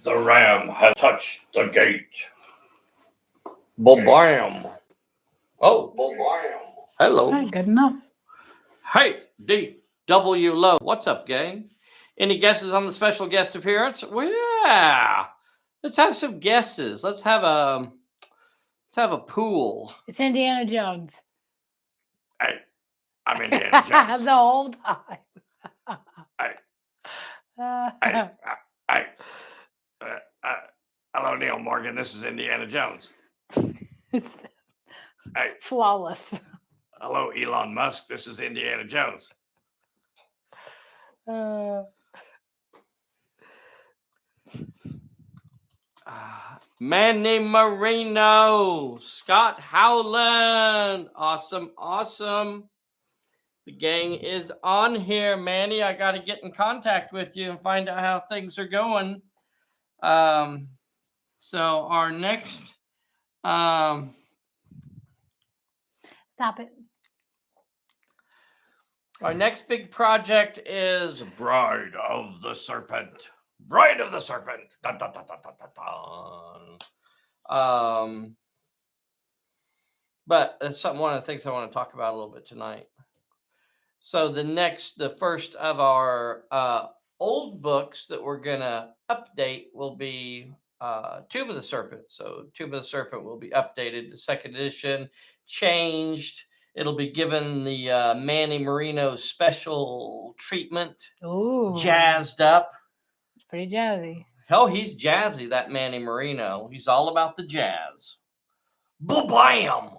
The ram has touched the gate. Bam. Oh, bam. Hello. Right, good enough. Hey, D.W. Low. What's up, gang? Any guesses on the special guest appearance? Well, yeah. Let's have some guesses. Let's have a pool. It's Indiana Jones. Hey, I'm Indiana Jones. The whole time. Hey. Hello, Neil Morgan. This is Indiana Jones. Hey. Flawless. Hello, Elon Musk. This is Indiana Jones. Manny Marino, Scott Howland. Awesome. The gang is on here, Manny. I got to get in contact with you and find out how things are going. So our next... Stop it. Our next big project is Bride of the Serpent. Bride of the Serpent. Dun, dun, dun, dun, dun, dun. But it's one of the things I want to talk about a little bit tonight. So the first of our old books that we're going to update will be Tomb of the Serpent. So Tomb of the Serpent will be updated. The second edition changed. It'll be given the Manny Marino special treatment. Ooh. Jazzed up. It's pretty jazzy. Hell, he's jazzy, that Manny Marino. He's all about the jazz. Ba-bam!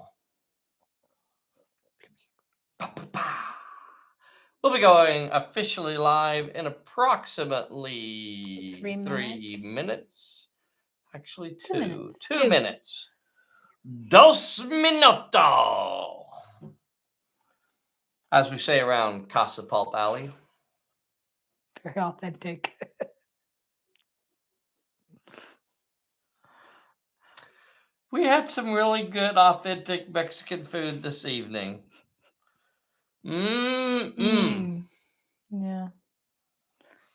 We'll be going officially live in approximately 3 minutes. Actually, 2 minutes. 2 minutos. As we say around Casa Pulp Alley. Very authentic. We had some really good, authentic Mexican food this evening. Yeah.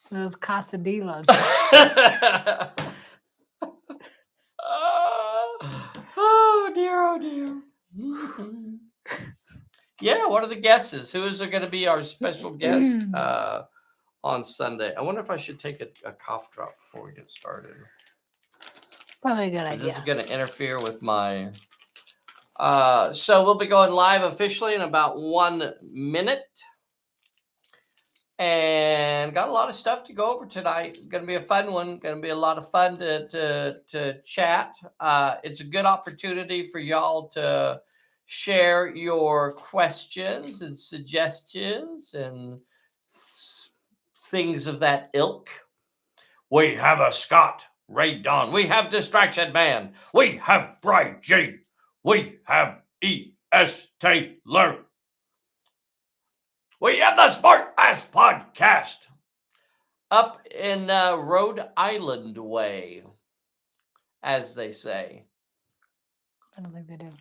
So those quesadillas. Oh dear. Yeah, what are the guesses? Who is going to be our special guest on Sunday? I wonder if I should take a cough drop before we get started. Probably a good idea. This is going to interfere with my... So we'll be going live officially in about 1 minute. And got a lot of stuff to go over tonight. Going to be a fun one. Going to be a lot of fun to chat. It's a good opportunity for y'all to share your questions and suggestions and things of that ilk. We have a Scott Ray Don. We have Distraction Man. We have Bright G. We have E.S. Taylor. We have the Smart Ass Podcast up in Rhode Island way, as they say. I don't think they do.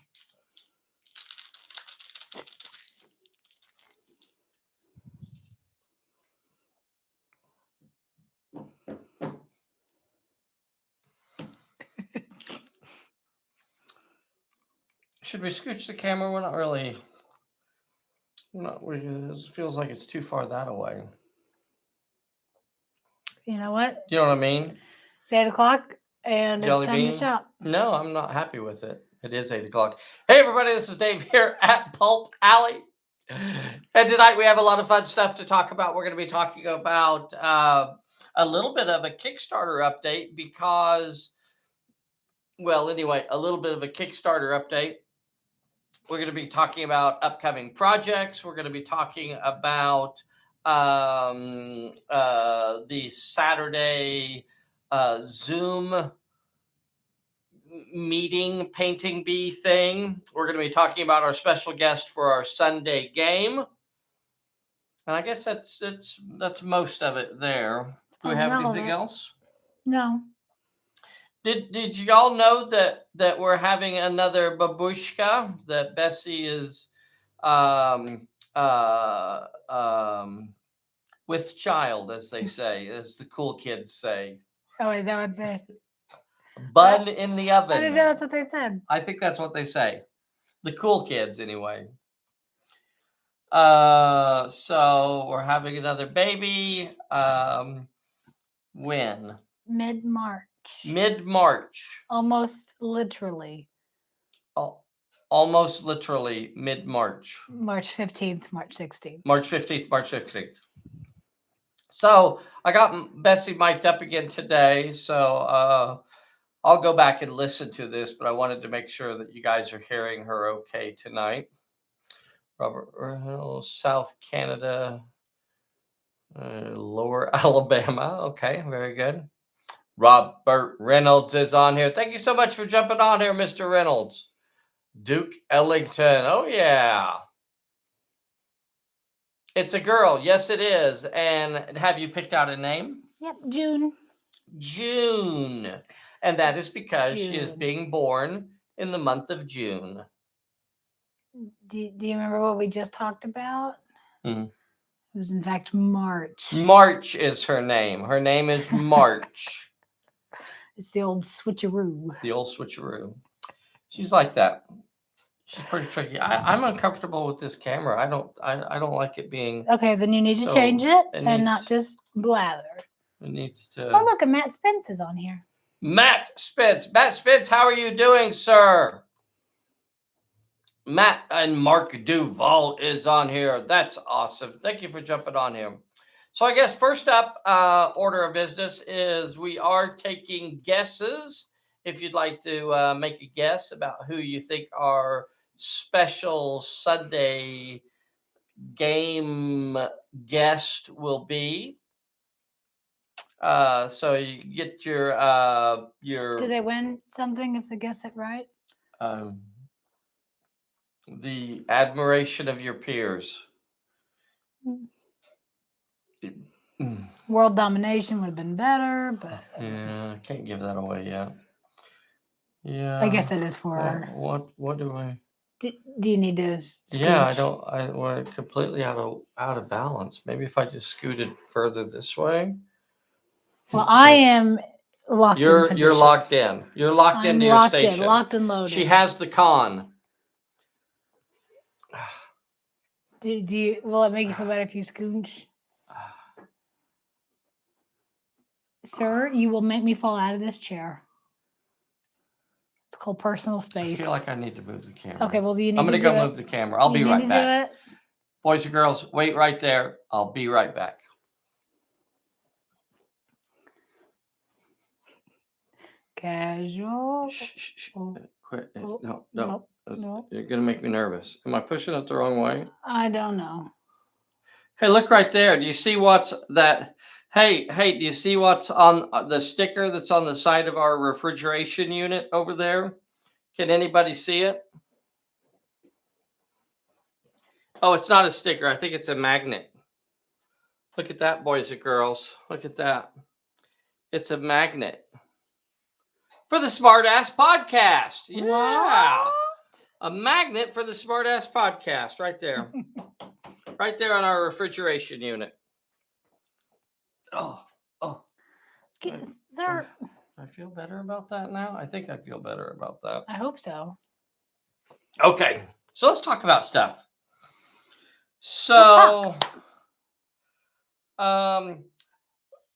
Should we scooch the camera? We're not really. It feels like it's too far that away. You know what? Do you know what I mean? It's 8 o'clock and Jelly it's time bean? to shop. No, I'm not happy with it. It is 8 o'clock. Hey, everybody, this is Dave here at Pulp Alley. And tonight we have a lot of fun stuff to talk about. We're going to be talking about a little bit of a Kickstarter update because, well, anyway, a little bit of a Kickstarter update. We're going to be talking about upcoming projects. We're going to be talking about the Saturday Zoom meeting painting bee thing. We're going to be talking about our special guest for our Sunday game. And I guess that's most of it there. Do we have anything else? No. Did y'all know that we're having another babushka, that Bessy is with child, as they say, as the cool kids say. Oh, is that what they? Bun in the I didn't know oven. that's what they said. I think that's what they say. The cool kids, anyway. So we're having another baby. When? Mid-March. Mid-March. Almost literally. Almost literally mid-March. March 15th, March 16th. March 15th, March 16th. So I got Bessy mic'd up again today. So I'll go back and listen to this, but I wanted to make sure that you guys are hearing her okay tonight. Robert Reynolds, South Canada, Lower Alabama. Okay, very good. Robert Reynolds is on here. Thank you so much for jumping on here, Mr. Reynolds. Duke Ellington. Oh, yeah. It's a girl. Yes, it is. And have you picked out a name? Yep, June. June. And that is because she is June. being born in the month of June. Do you remember what we just talked about? Mhm. It was, in fact, March. March is her name. Her name is March. It's the old switcheroo. The old switcheroo. She's like that. She's pretty tricky. I'm uncomfortable with this camera. I don't like it being. Okay, then you need to So, change it it and not needs- just blather. It needs to. Oh, look, and Matt Spence is on here. Matt Spence. Matt Spence, how are you doing, sir? Matt and Mark Duval is on here. That's awesome. Thank you for jumping on here. So I guess first up, order of business is we are taking guesses. If you'd like to make a guess about who you think our special Sunday game guest will be. So you get your Do they win something if they guess it right? The admiration of your peers. World domination would have been better, but Yeah, I can't give that away yet. Yeah. I guess it is for her. What do I? Do you need to? Yeah, scooch? we're completely out of balance. Maybe if I just scooted further this way. Well, I am locked in position. You're locked in. You're locked into your station. Locked and loaded. She has the con. Do you? Will it make you feel better if you scooch? Sir, you will make me fall out of this chair. It's called personal space. I feel like I need to move the camera. Okay, well, do you need I'm going to to go move the camera. I'll be right back. Do it? Boys and girls, wait right there. I'll be right back. Casual. Shh. Oh, Quit. oh, No. nope, nope. You're going to make me nervous. Am I pushing it the wrong way? I don't know. Hey, look right there. Do you see what's that? Hey, do you see what's on the sticker that's on the side of our refrigeration unit over there? Can anybody see it? Oh, it's not a sticker. I think it's a magnet. Look at that, boys and girls. Look at that. It's a magnet for the Smart Ass Podcast. Yeah. What? A magnet for the Smart Ass Podcast right there. Right there on our refrigeration unit. Oh. Sir. I feel better about that now. I think I feel better about that. I hope so. Okay. So let's talk about stuff. So,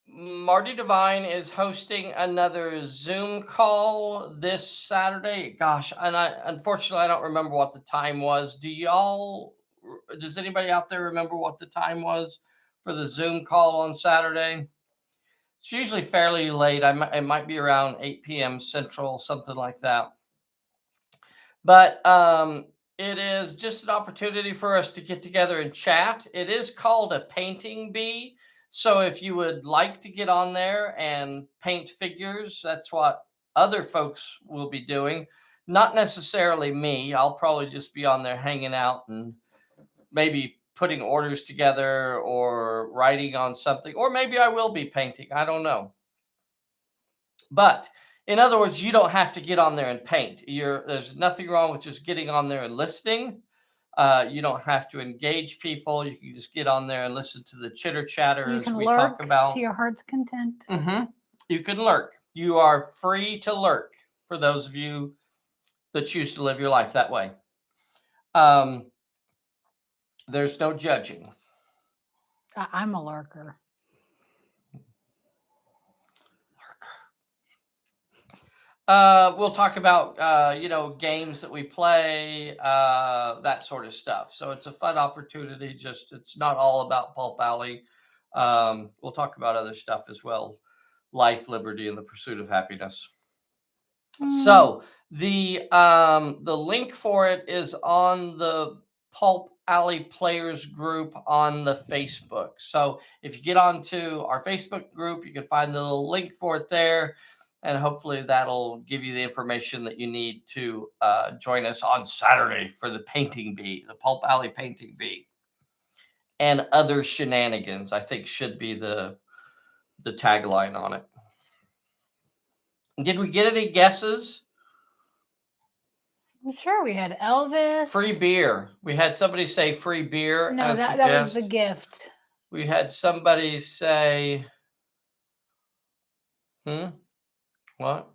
Marty Devine is hosting another Zoom call this Saturday. Gosh, and unfortunately I don't remember what the time was. Does anybody out there remember what the time was for the Zoom call on Saturday? It's usually fairly late. It might be around 8 p.m. Central, something like that. But it is just an opportunity for us to get together and chat. It is called a painting bee. So if you would like to get on there and paint figures, that's what other folks will be doing. Not necessarily me. I'll probably just be on there hanging out and maybe putting orders together or writing on something, or maybe I will be painting. I don't know. But in other words, you don't have to get on there and paint. There's nothing wrong with just getting on there and listening. You don't have to engage people. You can just get on there and listen to the chitter chatter as we talk about. To your heart's content. Mm-hmm. You can lurk. You are free to lurk for those of you that choose to live your life that way. There's no judging. I'm a lurker. We'll talk about games that we play, that sort of stuff. So it's a fun opportunity. Just it's not all about Pulp Alley. We'll talk about other stuff as well, life, liberty, and the pursuit of happiness. So the link for it is on the Pulp Alley Players group on the Facebook. So if you get onto our Facebook group, you can find the little link for it there. And hopefully that'll give you the information that you need to join us on Saturday for the painting bee, the Pulp Alley painting bee, and other shenanigans, I think should be the tagline on it. Did we get any guesses? I'm sure we had Elvis. Free beer. We had somebody say free beer. No, that was the gift. We had somebody say, what?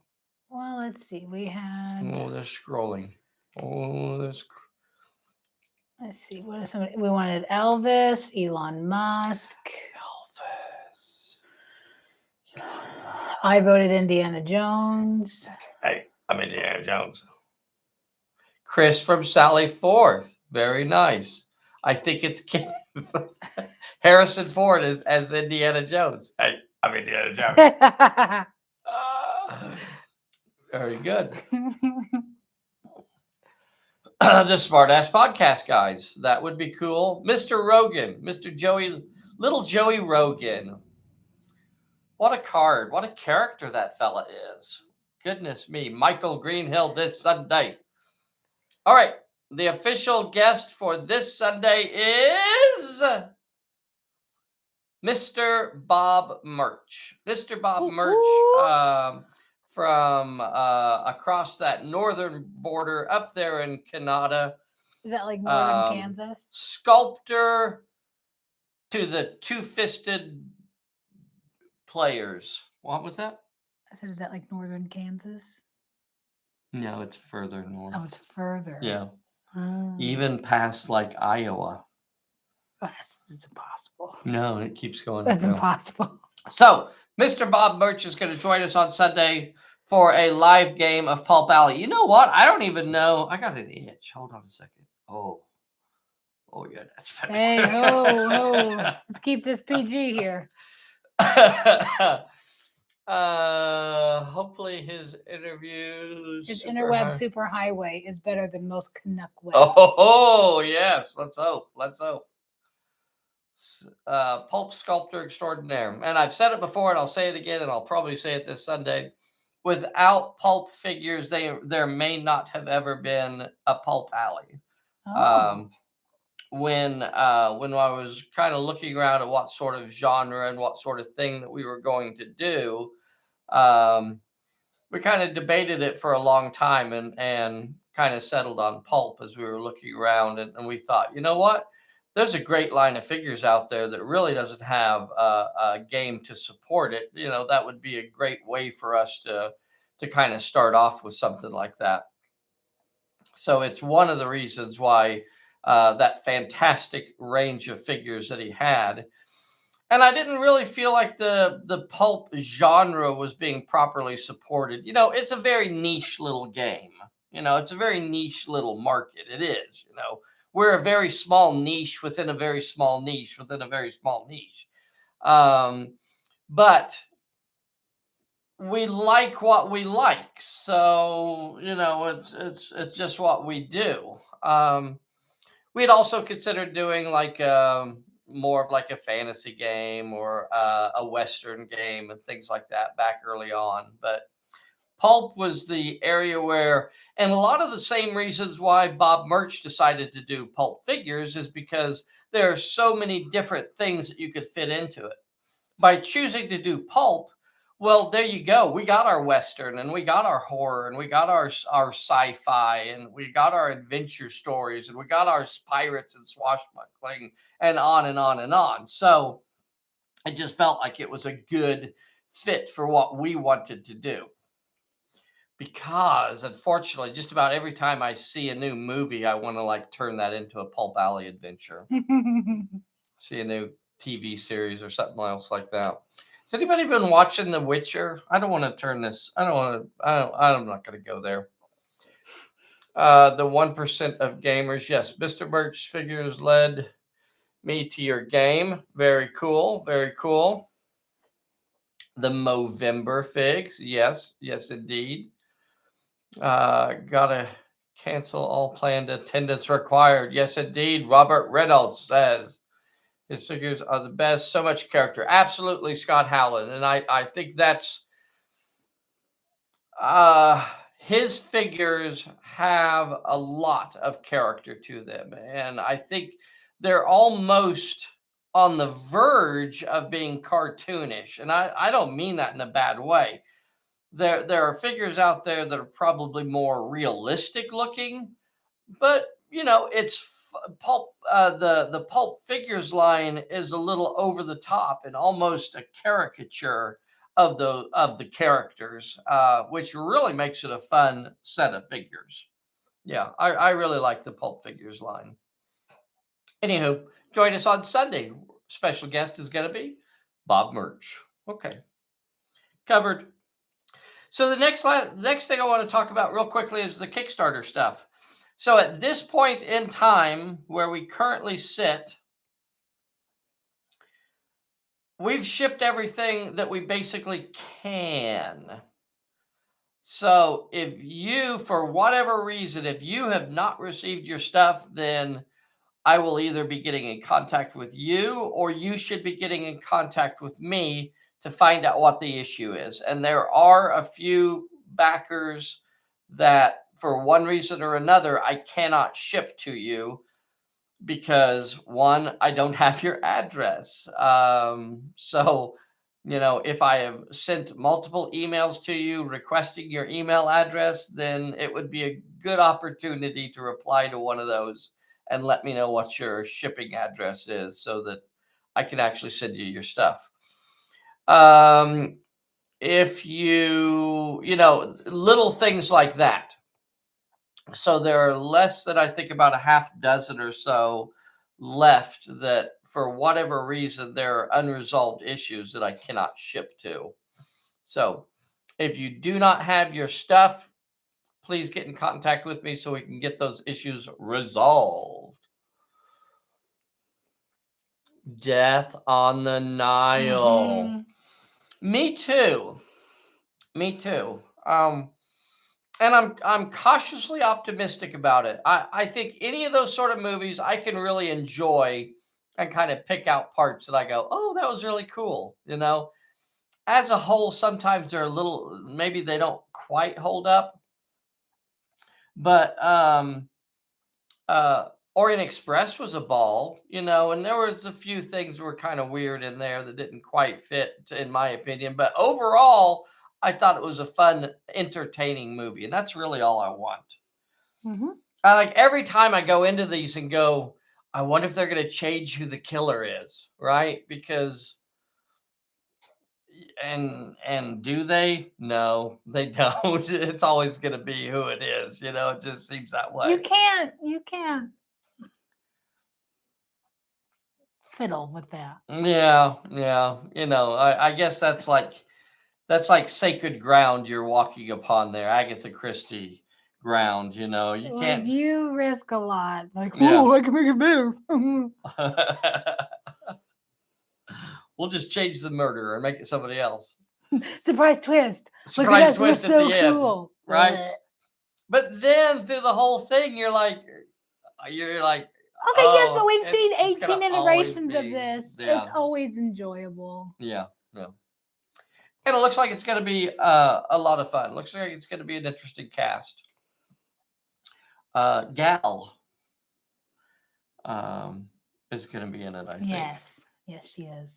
Well, let's see. We had. Oh, they're scrolling. Let's see. What is somebody? We wanted Elvis, Elon Musk. Elvis. I voted Indiana Jones. Hey, I'm Indiana Jones. Chris from Sally Forth. Very nice. I think it's Harrison Ford as Indiana Jones. Hey, I'm Indiana Jones. Very good. The Smartass Podcast guys. That would be cool. Mr. Rogan, little Joey Rogan. What a card. What a character that fella is. Goodness me. Michael Greenhill this Sunday. All right. The official guest for this Sunday is Mr. Bob Murch. Mr. Bob Murch from across that northern border up there in Canada. Is that like northern Kansas? Sculptor to the two-fisted players. What was that? I said, is that like northern Kansas? No, it's further north. Oh, it's further. Yeah. Even past like Iowa. Oh, it's impossible. No, it keeps going. That's impossible. So, Mr. Bob Murch is going to join us on Sunday for a live game of Pulp Alley. You know what? I don't even know. I got an itch. Hold on a second. Oh, yeah, that's better. Hey, let's keep this PG here. Hopefully his interviews. His interweb superhighway is better than most Canuck web. Oh, yes. Let's hope. Pulp sculptor extraordinaire. And I've said it before and I'll say it again and I'll probably say it this Sunday. Without pulp figures, there may not have ever been a Pulp Alley. When I was kind of looking around at what sort of genre and what sort of thing that we were going to do, we kind of debated it for a long time and kind of settled on Pulp as we were looking around. And we thought, you know what? There's a great line of figures out there that really doesn't have a game to support it. You know, that would be a great way for us to kind of start off with something like that. So it's one of the reasons why that fantastic range of figures that he had. And I didn't really feel like the pulp genre was being properly supported. You know, it's a very niche little game. You know, it's a very niche little market. It is, you know. We're a very small niche within a very small niche within a very small niche. But we like what we like. So, you know, it's just what we do. We had also considered doing like more of like a fantasy game or a Western game and things like that back early on. But Pulp was the area where, and a lot of the same reasons why Bob Murch decided to do Pulp figures is because there are so many different things that you could fit into it. By choosing to do Pulp, well, there you go. We got our Western and we got our horror and we got our sci-fi and we got our adventure stories and we got our pirates and swashbuckling and on and on and on. So it just felt like it was a good fit for what we wanted to do. Because unfortunately, just about every time I see a new movie, I want to like turn that into a Pulp Alley adventure. See a new TV series or something else like that. Has anybody been watching The Witcher? I don't want to turn this. I don't want to. I'm not going to go there. The 1% of gamers. Yes, Mr. Birch Figures led me to your game. Very cool. Very cool. The Movember figs. Yes, yes, indeed. Gotta cancel all planned attendance required. Yes, indeed. Robert Reynolds says his figures are the best. So much character. Absolutely, Scott Howland. And I think that's his figures have a lot of character to them. And I think they're almost on the verge of being cartoonish. And I don't mean that in a bad way. There are figures out there that are probably more realistic looking, but it's Pulp. The Pulp figures line is a little over the top and almost a caricature of the characters, which really makes it a fun set of figures. Yeah, I really like the Pulp figures line. Anywho, join us on Sunday. Special guest is going to be Bob Murch. Okay, covered. So the next thing I want to talk about real quickly is the Kickstarter stuff. So at this point in time where we currently sit, we've shipped everything that we basically can. So if you, for whatever reason, if you have not received your stuff, then I will either be getting in contact with you or you should be getting in contact with me to find out what the issue is. And there are a few backers that for one reason or another, I cannot ship to you because one, I don't have your address. So, if I have sent multiple emails to you requesting your email address, then it would be a good opportunity to reply to one of those and let me know what your shipping address is so that I can actually send you your stuff. If little things like that. So there are less than I think about a half dozen or so left that for whatever reason, there are unresolved issues that I cannot ship to. So if you do not have your stuff, please get in contact with me so we can get those issues resolved. Death on the Nile. Mm-hmm. Me too. And I'm cautiously optimistic about it. I think any of those sort of movies I can really enjoy and kind of pick out parts that I go, oh, that was really cool. As a whole, sometimes they're a little, maybe they don't quite hold up. But Orient Express was a ball, and there was a few things that were kind of weird in there that didn't quite fit, in my opinion. But overall, I thought it was a fun, entertaining movie, and that's really all I want. Mm-hmm. I like every time I go into these and go, I wonder if they're going to change who the killer is, right? Because, and do they? No, they don't. It's always going to be who it is. It just seems that way. You can't fiddle with that. Yeah. I guess that's like sacred ground you're walking upon there, Agatha Christie ground. You can't. You risk a lot. Like, Yeah. I can make it move. We'll just change the murderer and make it somebody else. Surprise twist. Surprise twist at so the end, cool. right? But then through the whole thing, you're like. Okay, yes, but we've seen 18 iterations of this. Yeah. It's always enjoyable. Yeah. And it looks like it's going to be a lot of fun. Looks like it's going to be an interesting cast. Gal is going to be in it, I think. Yes, she is.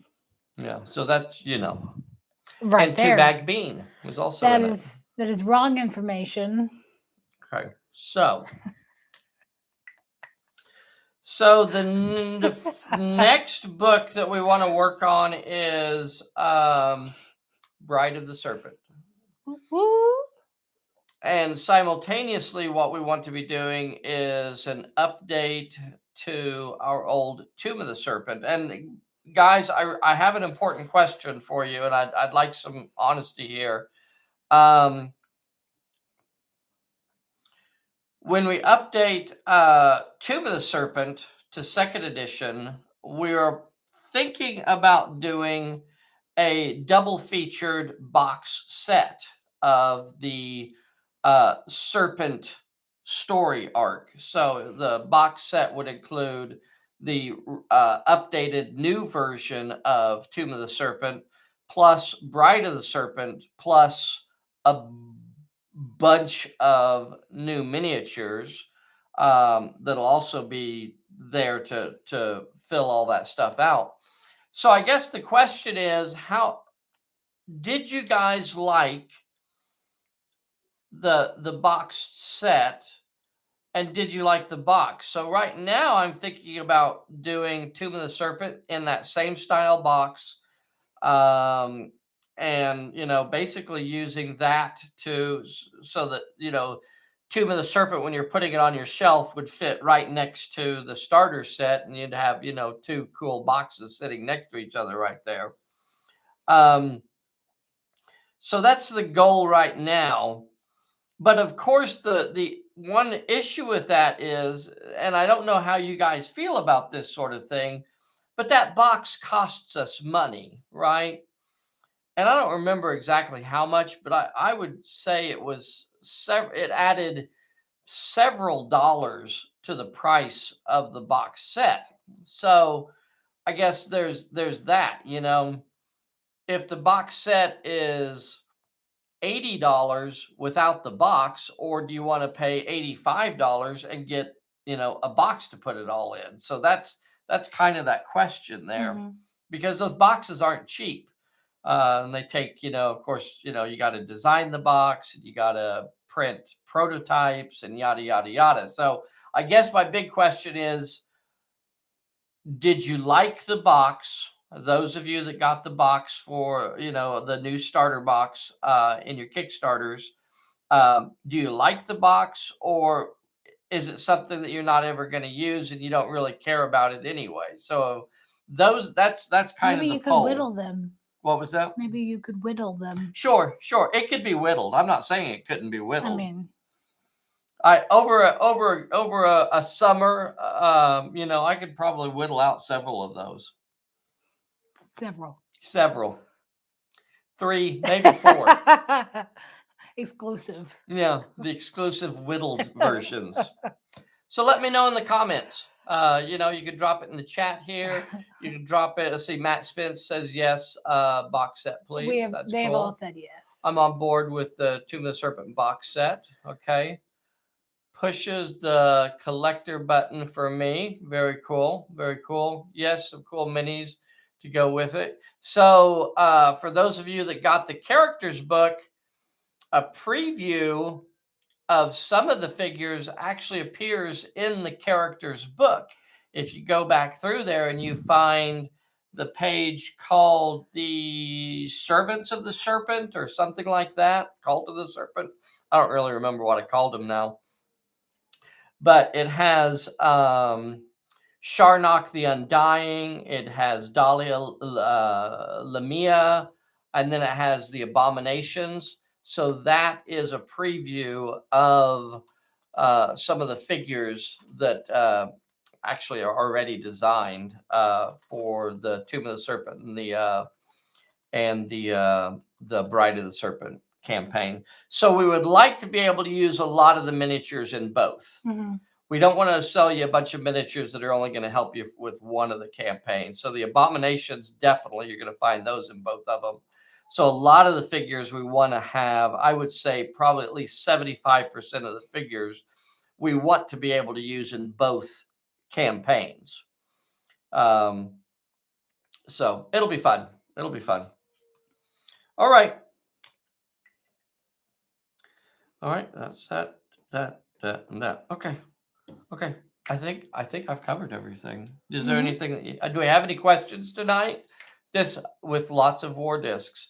Yeah, so that's right and there. Two Bag Bean was also in it. That is wrong information. Okay, so the next book that we want to work on is Bride of the Serpent. Woo. And simultaneously, what we want to be doing is an update to our old Tomb of the Serpent. And guys, I have an important question for you, and I'd like some honesty here. When we update Tomb of the Serpent to second edition, we're thinking about doing a double featured box set of the Serpent story arc. So the box set would include the updated new version of Tomb of the Serpent, plus Bride of the Serpent, plus a bunch of new miniatures that'll also be there to fill all that stuff out. So I guess the question is, how did you guys like the box set, and did you like the box? So right now I'm thinking about doing Tomb of the Serpent in that same style box, and basically using that so that Tomb of the Serpent, when you're putting it on your shelf, would fit right next to the starter set, and you'd have two cool boxes sitting next to each other right there. So that's the goal right now. But of course, the one issue with that is, and I don't know how you guys feel about this sort of thing, but that box costs us money, right? And I don't remember exactly how much, but I would say it added several dollars to the price of the box set. So I guess there's that, if the box set is $80 without the box, or do you want to pay $85 and get a box to put it all in? So that's kind of that question there, because those boxes aren't cheap, and they take of course you got to design the box, and you got to print prototypes, and yada yada yada. So I guess my big question is, did you like the box? Those of you that got the box for, the new starter box in your Kickstarters, do you like the box, or is it something that you're not ever going to use and you don't really care about it anyway? So that's kind Maybe of you the could poll. whittle them. What was that? Maybe you could whittle them. Sure. It could be whittled. I'm not saying it couldn't be whittled. I mean, over a summer, I could probably whittle out several of those. Several. 3, maybe 4. Exclusive. Yeah, the exclusive whittled versions. So let me know in the comments. You can drop it in the chat here. You can drop it. Let's see, Matt Spence says yes. Box set, please. That's they've cool. all said yes. I'm on board with the Tomb of the Serpent box set. Okay. Pushes the collector button for me. Very cool. Very cool. Yes, some cool minis to go with it. So for those of you that got the characters book, a preview of some of the figures actually appears in the characters book. If you go back through there and you find the page called the Servants of the Serpent or something like that, Cult of the Serpent. I don't really remember what I called them now. But it has Sharnock the Undying, it has Dahlia Lamia, and then it has the Abominations. So that is a preview of some of the figures that actually are already designed for the Tomb of the Serpent and the Bride of the Serpent campaign. So we would like to be able to use a lot of the miniatures in both. We don't want to sell you a bunch of miniatures that are only going to help you with one of the campaigns. So the Abominations, definitely you're going to find those in both of them. So a lot of the figures we want to have, I would say probably at least 75% of the figures we want to be able to use in both campaigns. So it'll be fun. It'll be fun. All right. All right. That's that. Okay. I think I've covered everything. Is there anything that do we have any questions tonight? This with lots of war discs.